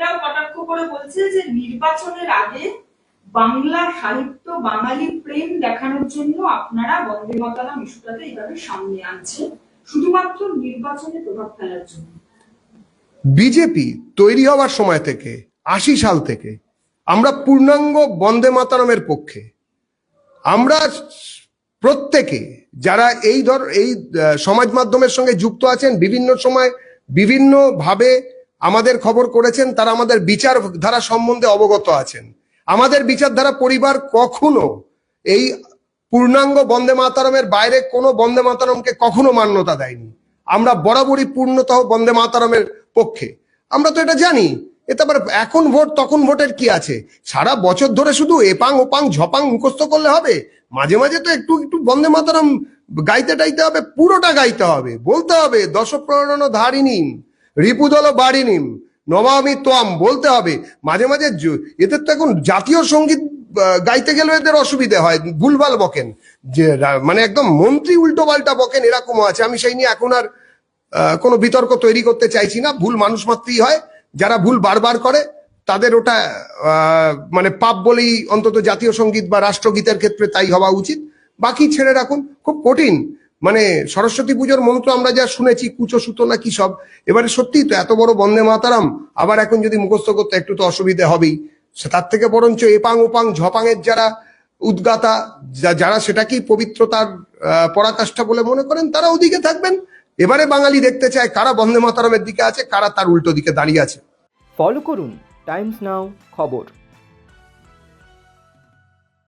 এটাও কটাক্ষ করে বলছে যে নির্বাচনের আগে বাংলা সাহিত্য বাঙালি প্রেম দেখানোর জন্য আপনারা বন্দে মাতরম ইস্যুটাকে এইভাবে সামনে আনছেন শুধুমাত্র নির্বাচনে প্রভাব ফেলার জন্য। বিজেপি তৈরি হওয়ার সময় থেকে ৮০ সাল থেকে আমরা পূর্ণাঙ্গ বন্দে মাতরমের পক্ষে। আমরা প্রত্যেকে যারা এই সমাজ মাধ্যমের সঙ্গে যুক্ত আছেন, বিভিন্ন সময় বিভিন্ন ভাবে আমাদের খবর করেছেন, তারা আমাদের বিচারধারা সম্বন্ধে অবগত আছেন। আমাদের বিচারধারা পরিবার কখনো এই পূর্ণাঙ্গ বন্দে মাতরমের বাইরে কোনো বন্দে মাতরমকে কখনো মান্যতা দেয়নি। আমরা বরাবরই পূর্ণতঃ বন্দে মাতরমের পক্ষে। আমরা তো এটা জানি। এতে আবার এখন ভোট তখন ভোটের কি আছে? সারা বছর ধরে শুধু এপাং ওপাং ঝপাং মুখস্থ করলে হবে? মাঝে মাঝে তো একটু একটু বন্দে মাতরম গাইতে টাইতে হবে, পুরোটা গাইতে হবে, বলতে হবে দশ প্রণন ধারিণীম রিপুদল বাড়িনিম নমামি তোয়াম বলতে হবে। মাঝে মাঝে এদের তো এখন জাতীয় সঙ্গীত গাইতে গেলে এদের অসুবিধে হয়, ভুলভাল বকেন, যে মানে একদম মন্ত্রী উল্টো পাল্টা বকেন, এরকমও আছে। আমি সেই নিয়ে এখন আর কোনো বিতর্ক তৈরি করতে চাইছি না। ভুল মানুষ মাত্রই হয়, যারা ভুল বারবার করে তাদের ওটা মানে পাপ বলেই অন্তত জাতীয় সঙ্গীত বা রাষ্ট্রগীতের ক্ষেত্রে তাই হওয়া উচিত। বাকি ছেড়ে রাখুন। খুব কঠিন, মানে সরস্বতী পুজোর মন্ত্র আমরা যা শুনেছি, কুচো সুতো না কি সব, এবারে সত্যি তো এত বড় বন্দে মাতরম আবার এখন যদি মুখস্থ করতে একটু তো অসুবিধা হবেই। তার থেকে বরঞ্চ এপাং ওপাং ঝপাংয়ের যারা উদ্গাতা, যারা সেটাকেই পবিত্রতার পরাকাষ্ঠা বলে মনে করেন, তারা ওদিকে থাকবেন। এবারে বাঙালি দেখতে চায় কারা বন্দে মাতরমের দিকে আছে, কারা তার উল্টো দিকে দাঁড়িয়ে আছে। ফলো করুন টাইমস নাও খবর।